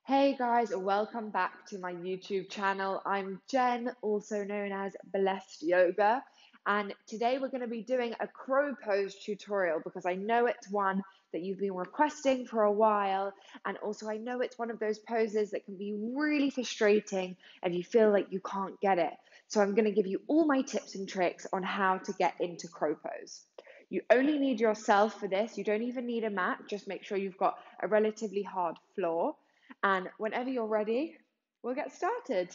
Hey guys, welcome back to my YouTube channel. I'm Jen, also known as Blessed Yoga, and today we're going to be doing a crow pose tutorial because I know it's one that you've been requesting for a while, and also I know it's one of those poses that can be really frustrating and you feel like you can't get it. So I'm going to give you all my tips and tricks on how to get into crow pose. You only need yourself for this. You don't even need a mat. Just make sure you've got a relatively hard floor. And whenever you're ready, we'll get started.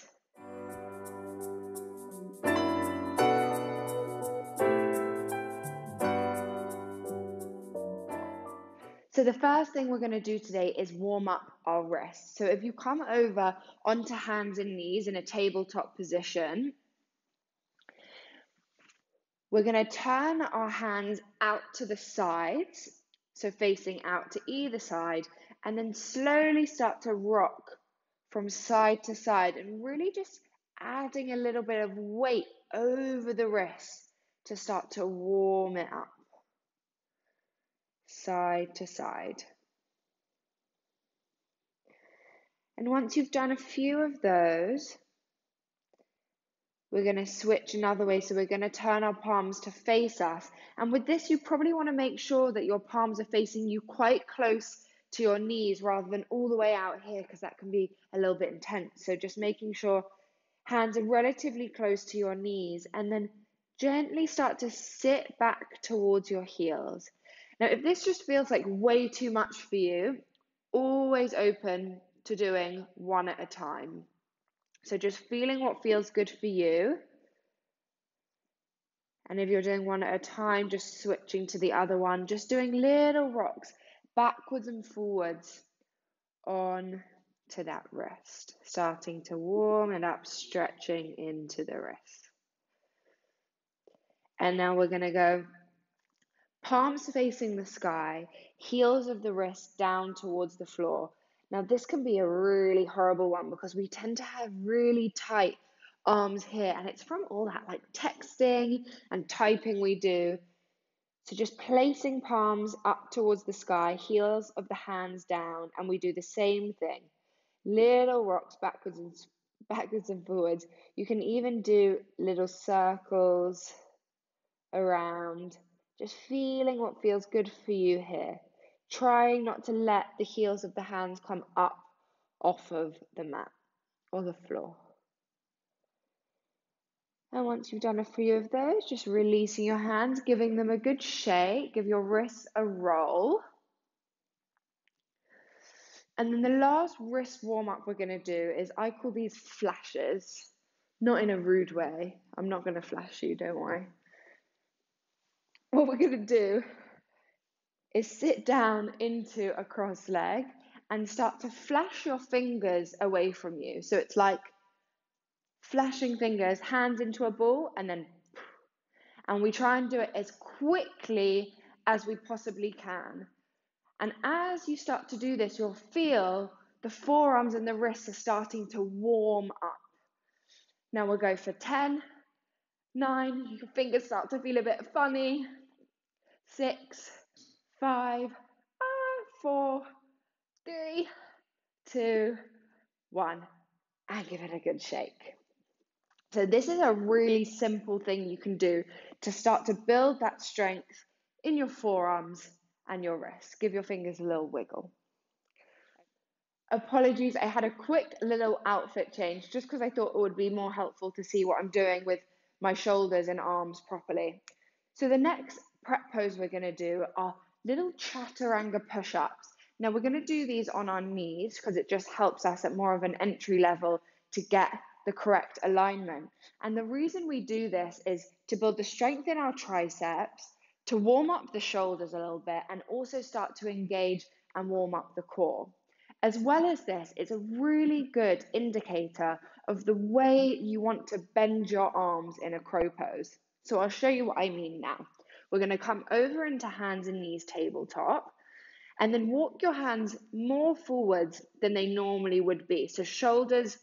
So the first thing we're going to do today is warm up our wrists. So if you come over onto hands and knees in a tabletop position, we're going to turn our hands out to the sides, so facing out to either side, and then slowly start to rock from side to side and really just adding a little bit of weight over the wrist to start to warm it up, side to side. And once you've done a few of those, we're going to switch another way. So we're going to turn our palms to face us. And with this, you probably want to make sure that your palms are facing you quite close to your knees rather than all the way out here, because that can be a little bit intense. So just making sure hands are relatively close to your knees, and then gently start to sit back towards your heels. Now, if this just feels like way too much for you, always open to doing one at a time. So just feeling what feels good for you. And if you're doing one at a time, just switching to the other one, just doing little rocks backwards and forwards on to that wrist, starting to warm it up, stretching into the wrist. And now we're going to go palms facing the sky, heels of the wrist down towards the floor. Now, this can be a really horrible one because we tend to have really tight arms here, and it's from all that like texting and typing we do. So just placing palms up towards the sky, heels of the hands down, and we do the same thing. Little rocks backwards and forwards. You can even do little circles around, just feeling what feels good for you here. Trying not to let the heels of the hands come up off of the mat or the floor. And once you've done a few of those, just releasing your hands, giving them a good shake, give your wrists a roll. And then the last wrist warm up we're going to do is, I call these flashes, not in a rude way. I'm not going to flash you, don't worry. What we're going to do is sit down into a cross leg and start to flash your fingers away from you. So it's like flashing fingers, hands into a ball, and then, and we try and do it as quickly as we possibly can. And as you start to do this, you'll feel the forearms and the wrists are starting to warm up. Now we'll go for 10, 9, your fingers start to feel a bit funny, 6, 5, 4, 3, 2, 1, and give it a good shake. So this is a really simple thing you can do to start to build that strength in your forearms and your wrists. Give your fingers a little wiggle. Apologies, I had a quick little outfit change just because I thought it would be more helpful to see what I'm doing with my shoulders and arms properly. So the next prep pose we're going to do are little Chaturanga Push-Ups. Now we're going to do these on our knees because it just helps us at more of an entry level to get the correct alignment. And the reason we do this is to build the strength in our triceps, to warm up the shoulders a little bit, and also start to engage and warm up the core. As well as this, it's a really good indicator of the way you want to bend your arms in a crow pose. So I'll show you what I mean now. We're going to come over into hands and knees tabletop, and then walk your hands more forwards than they normally would be. So shoulders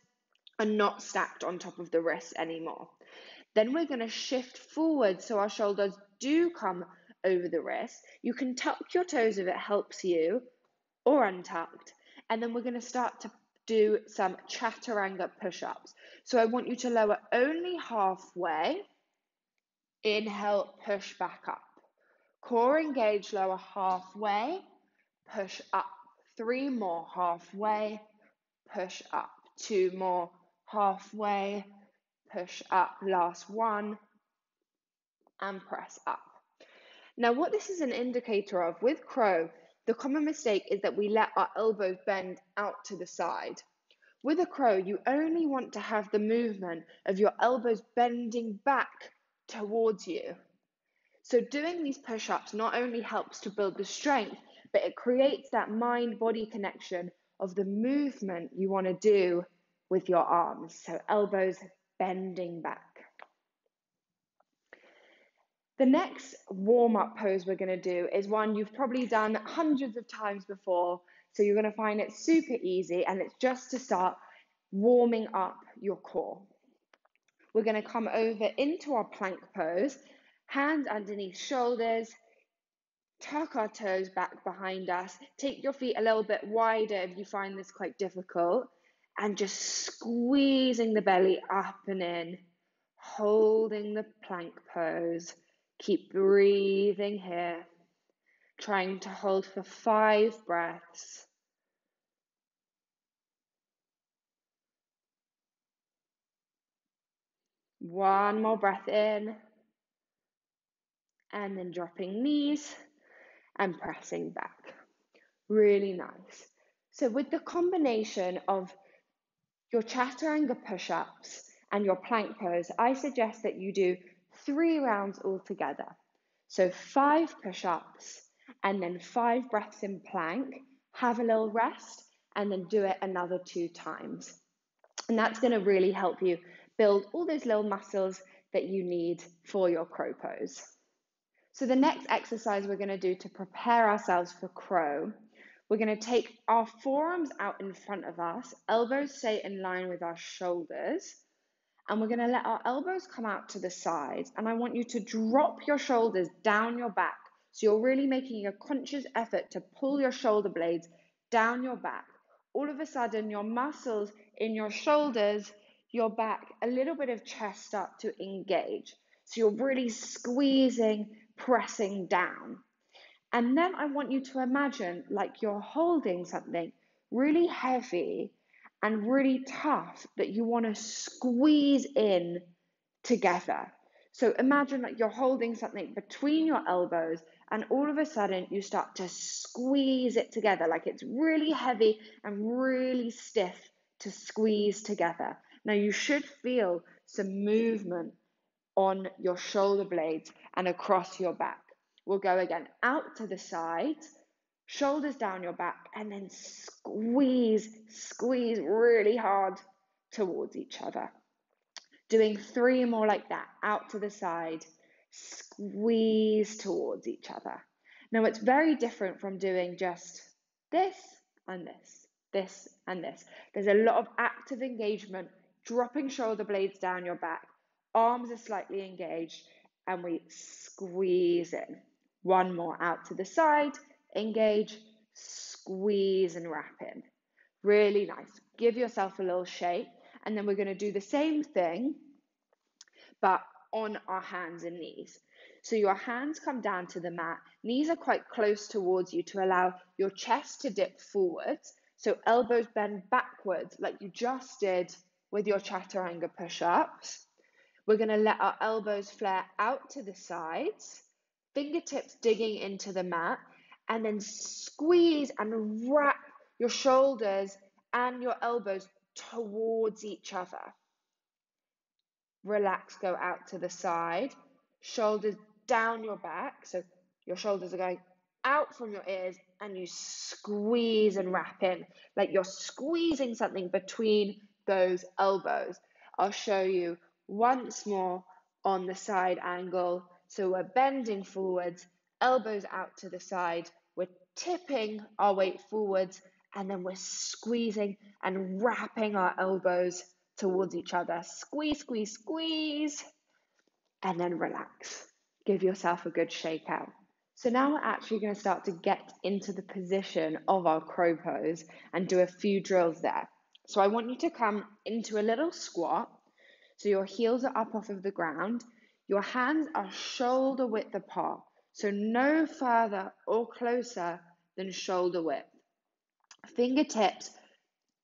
are not stacked on top of the wrists anymore. Then we're going to shift forward so our shoulders do come over the wrists. You can tuck your toes if it helps you, or untucked. And then we're going to start to do some Chaturanga push-ups. So I want you to lower only halfway. Inhale, push back up. Core engage, lower halfway, push up. 3 more, halfway, push up. 2 more, halfway, push up. Last one, and press up. Now, what this is an indicator of with crow, the common mistake is that we let our elbows bend out to the side. With a crow, you only want to have the movement of your elbows bending back towards you. So doing these push-ups not only helps to build the strength, but it creates that mind-body connection of the movement you want to do with your arms. So elbows bending back. The next warm-up pose we're going to do is one you've probably done hundreds of times before, so you're going to find it super easy, and it's just to start warming up your core. We're going to come over into our plank pose, hands underneath shoulders, tuck our toes back behind us, take your feet a little bit wider if you find this quite difficult, and just squeezing the belly up and in, holding the plank pose. Keep breathing here, trying to hold for 5 breaths. One more breath in, and then dropping knees and pressing back. Really nice. So with the combination of your Chaturanga push-ups and your plank pose, I suggest that you do 3 rounds altogether. So 5 push-ups and then 5 breaths in plank, have a little rest, and then do it another 2 times. And that's going to really help you build all those little muscles that you need for your crow pose. So the next exercise we're going to do to prepare ourselves for crow, we're going to take our forearms out in front of us, elbows stay in line with our shoulders, and we're going to let our elbows come out to the sides. And I want you to drop your shoulders down your back. So you're really making a conscious effort to pull your shoulder blades down your back. All of a sudden, your muscles in your shoulders, your back, a little bit of chest start to engage. So you're really squeezing, pressing down. And then I want you to imagine like you're holding something really heavy and really tough that you want to squeeze in together. So imagine like you're holding something between your elbows, and all of a sudden you start to squeeze it together, like it's really heavy and really stiff to squeeze together. Now you should feel some movement on your shoulder blades and across your back. We'll go again, out to the sides, shoulders down your back, and then squeeze really hard towards each other. Doing 3 more like that, out to the side, squeeze towards each other. Now it's very different from doing just this and this, this and this. There's a lot of active engagement, dropping shoulder blades down your back, arms are slightly engaged, and we squeeze in. 1 more, out to the side, engage, squeeze and wrap in. Really nice. Give yourself a little shake, and then we're going to do the same thing, but on our hands and knees. So your hands come down to the mat, knees are quite close towards you to allow your chest to dip forwards, so elbows bend backwards like you just did with your Chaturanga push-ups. We're going to let our elbows flare out to the sides, fingertips digging into the mat, and then squeeze and wrap your shoulders and your elbows towards each other. Relax, go out to the side, shoulders down your back, so your shoulders are going out from your ears, and you squeeze and wrap in, like you're squeezing something between those elbows. I'll show you once more on the side angle. So we're bending forwards, elbows out to the side, we're tipping our weight forwards, and then we're squeezing and wrapping our elbows towards each other. Squeeze, squeeze, squeeze, and then relax. Give yourself a good shake out. So now we're actually going to start to get into the position of our crow pose and do a few drills there. So I want you to come into a little squat. So your heels are up off of the ground. Your hands are shoulder width apart. So no further or closer than shoulder width. Fingertips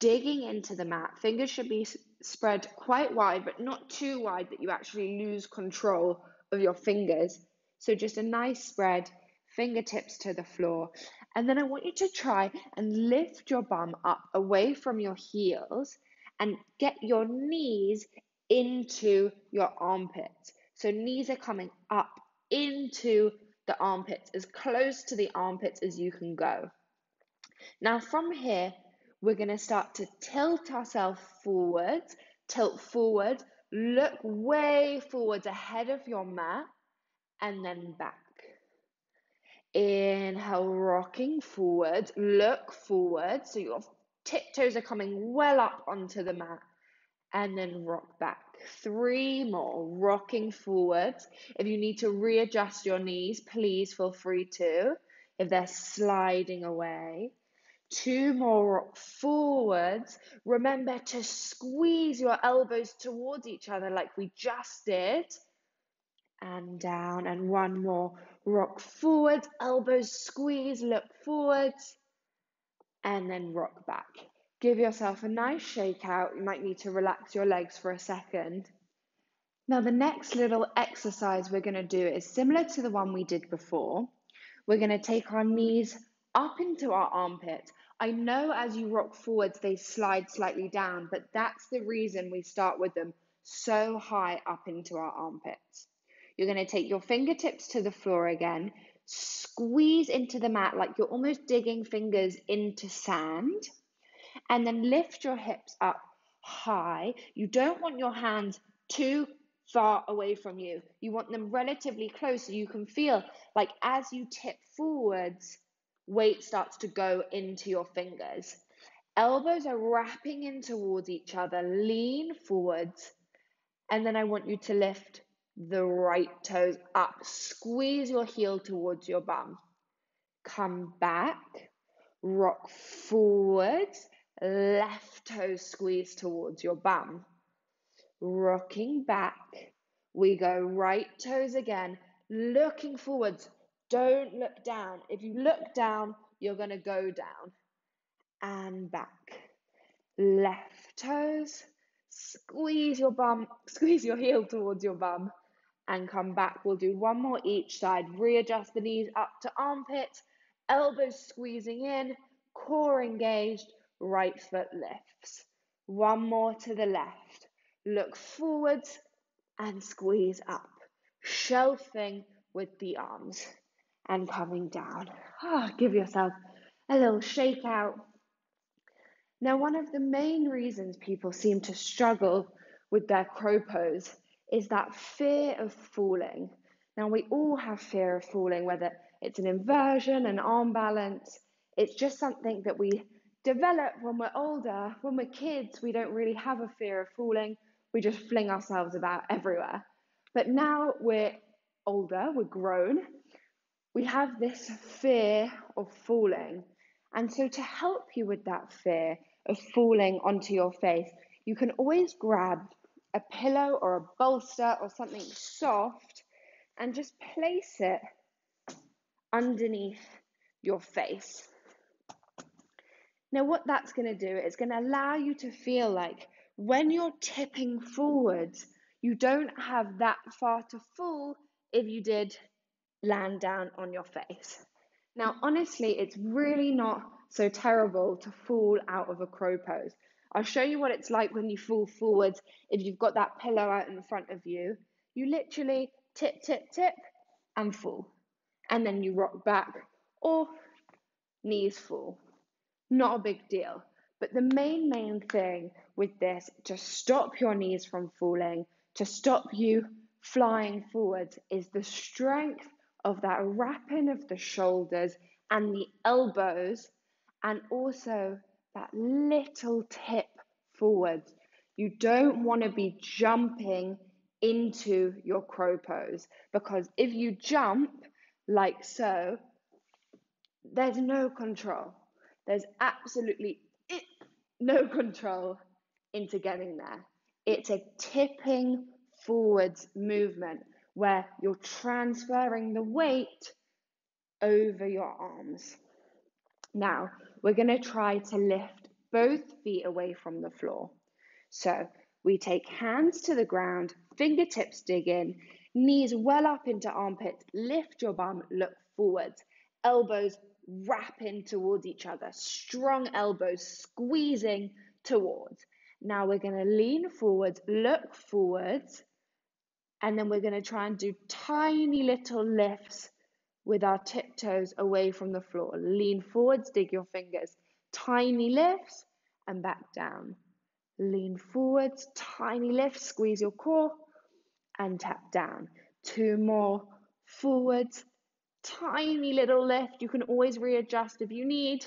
digging into the mat. Fingers should be spread quite wide, but not too wide that you actually lose control of your fingers. So just a nice spread, fingertips to the floor. And then I want you to try and lift your bum up away from your heels and get your knees into your armpits. So knees are coming up into the armpits, as close to the armpits as you can go. Now from here, we're going to start to tilt ourselves forwards, tilt forward, look way forwards ahead of your mat, and then back. Inhale, rocking forward, look forward, so your tiptoes are coming well up onto the mat, and then rock back. 3 more, rocking forwards. If you need to readjust your knees, please feel free to, if they're sliding away. 2 more, rock forwards. Remember to squeeze your elbows towards each other like we just did. And down, and 1 more, rock forward, elbows squeeze, look forwards, and then rock back. Give yourself a nice shake out. You might need to relax your legs for a second. Now the next little exercise we're going to do is similar to the one we did before. We're going to take our knees up into our armpits. I know as you rock forwards, they slide slightly down, but that's the reason we start with them so high up into our armpits. You're going to take your fingertips to the floor again, squeeze into the mat like you're almost digging fingers into sand, and then lift your hips up high. You don't want your hands too far away from you. You want them relatively close so you can feel like as you tip forwards, weight starts to go into your fingers. Elbows are wrapping in towards each other. Lean forwards. And then I want you to lift the right toes up. Squeeze your heel towards your bum. Come back. Rock forwards. Left toe squeeze towards your bum. Rocking back. We go right toes again. Looking forwards. Don't look down. If you look down, you're going to go down. And back. Left toes. Squeeze your bum, squeeze your heel towards your bum, and come back. We'll do 1 more each side. Readjust the knees up to armpits, elbows squeezing in, core engaged, right foot lifts. 1 more to the left. Look forwards and squeeze up, shelving with the arms and coming down. Give yourself a little shake out. Now, one of the main reasons people seem to struggle with their crow pose is that fear of falling. Now, we all have fear of falling, whether it's an inversion, an arm balance. It's just something that we develop when we're older. When we're kids, we don't really have a fear of falling. We just fling ourselves about everywhere. But now we're older, we're grown, we have this fear of falling. And so to help you with that fear of falling onto your face, you can always grab a pillow or a bolster or something soft and just place it underneath your face. Now what that's going to do is going to allow you to feel like when you're tipping forwards, you don't have that far to fall if you did land down on your face. Now, honestly, it's really not so terrible to fall out of a crow pose. I'll show you what it's like when you fall forwards if you've got that pillow out in front of you. You literally tip, tip, tip, and fall. And then you rock back, or knees fall. Not a big deal. But the main thing with this, to stop your knees from falling, to stop you flying forwards, is the strength of that wrapping of the shoulders and the elbows, and also that little tip forwards. You don't want to be jumping into your crow pose, because if you jump like so, there's no control. There's absolutely no control into getting there. It's a tipping forwards movement where you're transferring the weight over your arms. Now, we're going to try to lift both feet away from the floor. So we take hands to the ground, fingertips dig in, knees well up into armpits, lift your bum, look forwards, elbows wrap in towards each other, strong elbows squeezing towards. Now we're going to lean forwards, look forwards, and then we're going to try and do tiny little lifts with our tiptoes away from the floor. Lean forwards, dig your fingers, tiny lifts, and back down. Lean forwards, tiny lift, squeeze your core, and tap down. 2 more, forwards, tiny little lift. You can always readjust if you need.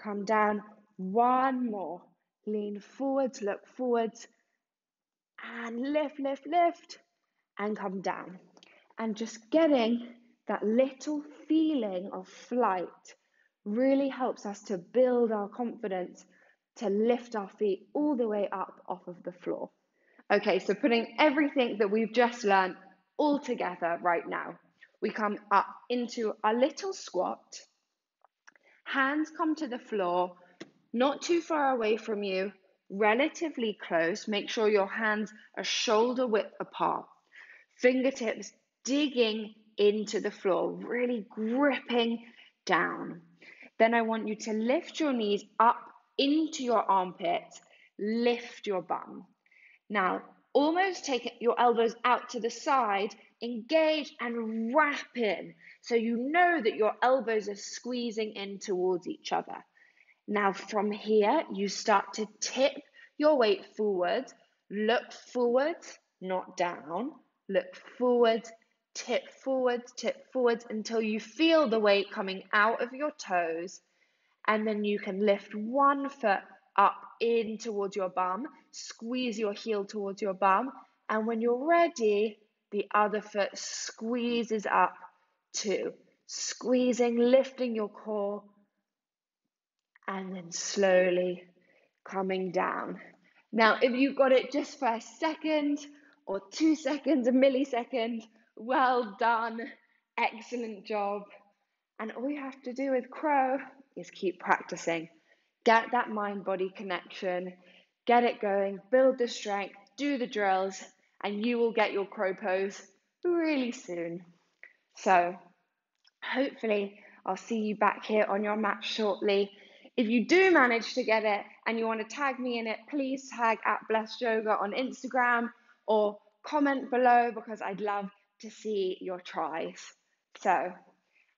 Come down, 1 more. Lean forwards, look forwards, and lift, lift, lift, and come down. And just getting that little feeling of flight really helps us to build our confidence to lift our feet all the way up off of the floor. Okay, so putting everything that we've just learned all together right now. We come up into a little squat. Hands come to the floor, not too far away from you, relatively close. Make sure your hands are shoulder width apart. Fingertips digging into the floor, really gripping down. Then I want you to lift your knees up into your armpits, lift your bum. Now, almost take your elbows out to the side, engage and wrap in. So you know that your elbows are squeezing in towards each other. Now from here, you start to tip your weight forward, look forward, not down, look forward, tip forward until you feel the weight coming out of your toes. And then you can lift one foot up in towards your bum, squeeze your heel towards your bum. And when you're ready, the other foot squeezes up too. Squeezing, lifting your core, and then slowly coming down. Now, if you got it just for a second or 2 seconds, a millisecond, well done, excellent job. And all you have to do with crow is keep practicing. Get that mind-body connection, get it going, build the strength, do the drills, and you will get your crow pose really soon. So, hopefully, I'll see you back here on your mat shortly. If you do manage to get it and you want to tag me in it, please tag @BlessedYoga on Instagram or comment below because I'd love to see your tries. So,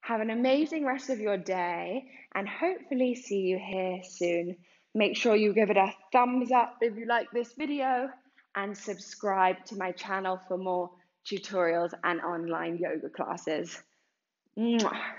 have an amazing rest of your day and hopefully see you here soon. Make sure you give it a thumbs up if you like this video and subscribe to my channel for more tutorials and online yoga classes. Mwah.